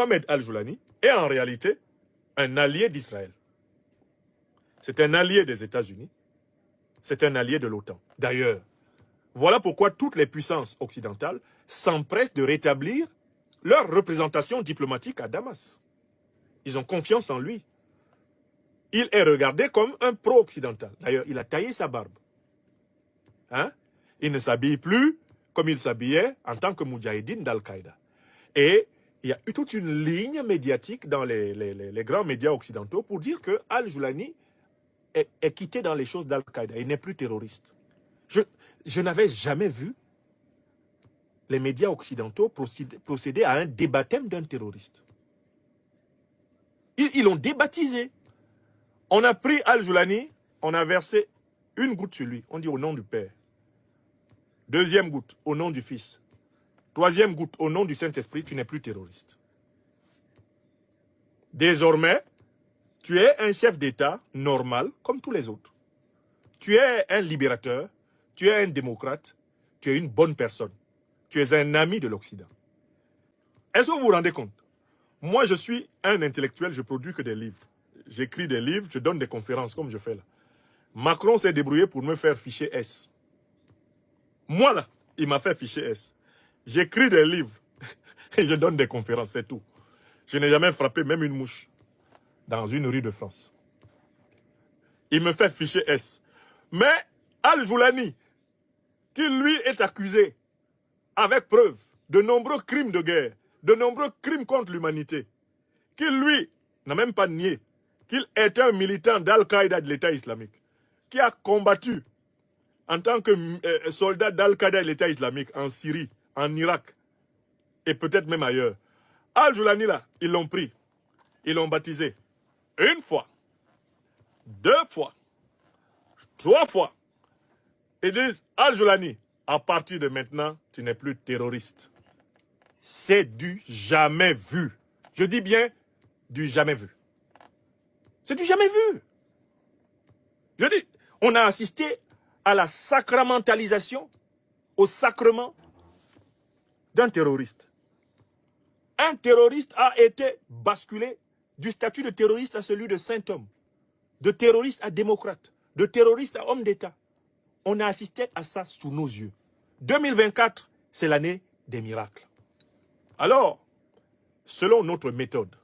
Mohamed Al-Joulani est en réalité un allié d'Israël. C'est un allié des États-Unis. C'est un allié de l'OTAN. D'ailleurs, voilà pourquoi toutes les puissances occidentales s'empressent de rétablir leur représentation diplomatique à Damas. Ils ont confiance en lui. Il est regardé comme un pro-occidental. D'ailleurs, il a taillé sa barbe. Hein? Il ne s'habille plus comme il s'habillait en tant que moudjahidine d'Al-Qaïda. Et il y a eu toute une ligne médiatique dans les grands médias occidentaux pour dire que Al-Joulani est quitté dans les choses d'Al-Qaïda. Il n'est plus terroriste. Je n'avais jamais vu les médias occidentaux procéder à un débaptême d'un terroriste. Ils l'ont débaptisé. On a pris Al-Joulani, on a versé une goutte sur lui. On dit au nom du Père. Deuxième goutte, au nom du Fils. Troisième goutte, au nom du Saint-Esprit, tu n'es plus terroriste. Désormais, tu es un chef d'État normal, comme tous les autres. Tu es un libérateur, tu es un démocrate, tu es une bonne personne. Tu es un ami de l'Occident. Est-ce que vous vous rendez compte? Moi, je suis un intellectuel, je produis que des livres. J'écris des livres, je donne des conférences, comme je fais là. Macron s'est débrouillé pour me faire fichier S. Moi, là, il m'a fait fichier S. J'écris des livres et je donne des conférences, c'est tout. Je n'ai jamais frappé même une mouche dans une rue de France. Il me fait fichier S. Mais Al-Joulani, qui lui est accusé avec preuve de nombreux crimes de guerre, de nombreux crimes contre l'humanité, qui lui n'a même pas nié qu'il est un militant d'Al-Qaïda de l'État islamique, qui a combattu en tant que soldat d'Al-Qaïda et l'État islamique en Syrie, en Irak et peut-être même ailleurs. Al-Joulani là, ils l'ont pris, ils l'ont baptisé une fois, deux fois, trois fois. Ils disent, Al-Joulani, à partir de maintenant, tu n'es plus terroriste. C'est du jamais vu. Je dis bien du jamais vu. C'est du jamais vu. Je dis, on a assisté à la sacramentalisation, au sacrement d'un terroriste. Un terroriste a été basculé du statut de terroriste à celui de saint homme, de terroriste à démocrate, de terroriste à homme d'État. On a assisté à ça sous nos yeux. 2024, c'est l'année des miracles. Alors, selon notre méthode,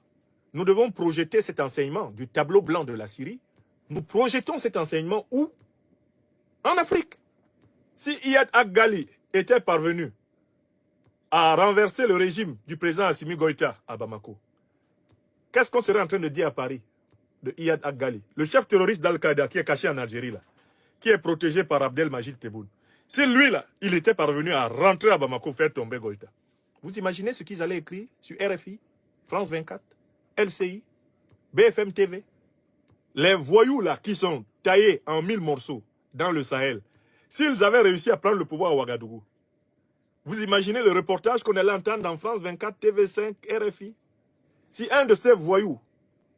nous devons projeter cet enseignement du tableau blanc de la Syrie. Nous projetons cet enseignement où? En Afrique. Si Iyad Ag-Ghali était parvenu à renverser le régime du président Assimi Goïta à Bamako, qu'est-ce qu'on serait en train de dire à Paris de Iyad Ag-Ghali, le chef terroriste d'Al-Qaïda qui est caché en Algérie, là, qui est protégé par Abdelmajid Tebboune? Si lui, là, il était parvenu à rentrer à Bamako, faire tomber Goïta, vous imaginez ce qu'ils allaient écrire sur RFI, France 24, LCI, BFM TV? Les voyous, là, qui sont taillés en 1000 morceaux dans le Sahel, s'ils avaient réussi à prendre le pouvoir à Ouagadougou, vous imaginez le reportage qu'on allait entendre dans France 24, TV5, RFI? Si un de ces voyous,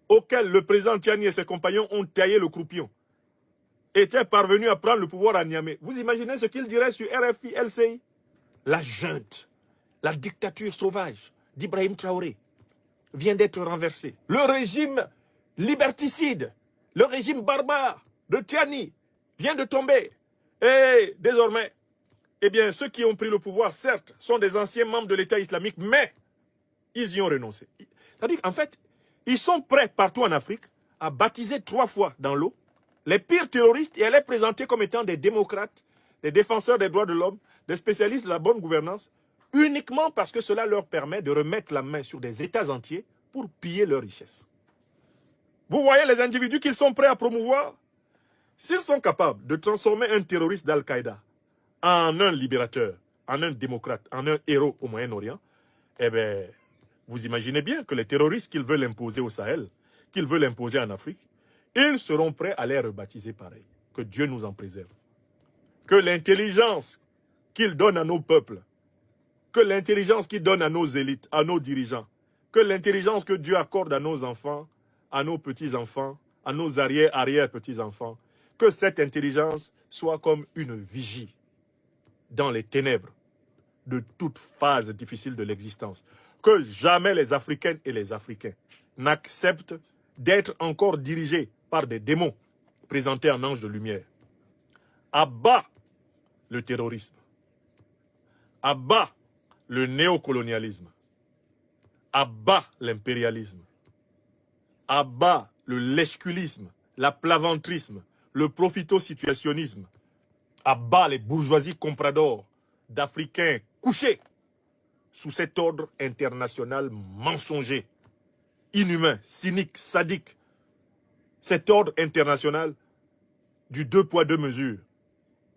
auxquels le président Tiani et ses compagnons ont taillé le croupion, était parvenu à prendre le pouvoir à Niamey, vous imaginez ce qu'il dirait sur RFI, LCI? La junte, la dictature sauvage d'Ibrahim Traoré vient d'être renversée. Le régime liberticide, le régime barbare de Tiani vient de tomber. Et désormais, eh bien, ceux qui ont pris le pouvoir, certes, sont des anciens membres de l'État islamique, mais ils y ont renoncé. C'est-à-dire qu'en fait, ils sont prêts partout en Afrique à baptiser 3 fois dans l'eau les pires terroristes et à les présenter comme étant des démocrates, des défenseurs des droits de l'homme, des spécialistes de la bonne gouvernance, uniquement parce que cela leur permet de remettre la main sur des États entiers pour piller leurs richesses. Vous voyez les individus qu'ils sont prêts à promouvoir? S'ils sont capables de transformer un terroriste d'Al-Qaïda en un libérateur, en un démocrate, en un héros au Moyen-Orient, eh bien, vous imaginez bien que les terroristes qu'ils veulent imposer au Sahel, qu'ils veulent imposer en Afrique, ils seront prêts à les rebaptiser pareil. Que Dieu nous en préserve. Que l'intelligence qu'il donne à nos peuples, que l'intelligence qu'il donne à nos élites, à nos dirigeants, que l'intelligence que Dieu accorde à nos enfants, à nos petits-enfants, à nos arrière-petits-enfants, que cette intelligence soit comme une vigie dans les ténèbres de toute phase difficile de l'existence. que jamais les Africaines et les Africains n'acceptent d'être encore dirigés par des démons présentés en anges de lumière. À bas le terrorisme. À bas le néocolonialisme. À bas l'impérialisme. À bas le lèche-culisme, l'aplaventrisme, le profito-situationnisme. À bas les bourgeoisies compradors d'Africains couchés sous cet ordre international mensonger, inhumain, cynique, sadique. Cet ordre international du deux poids, deux mesures,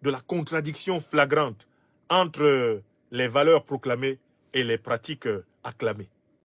de la contradiction flagrante entre les valeurs proclamées et les pratiques acclamées.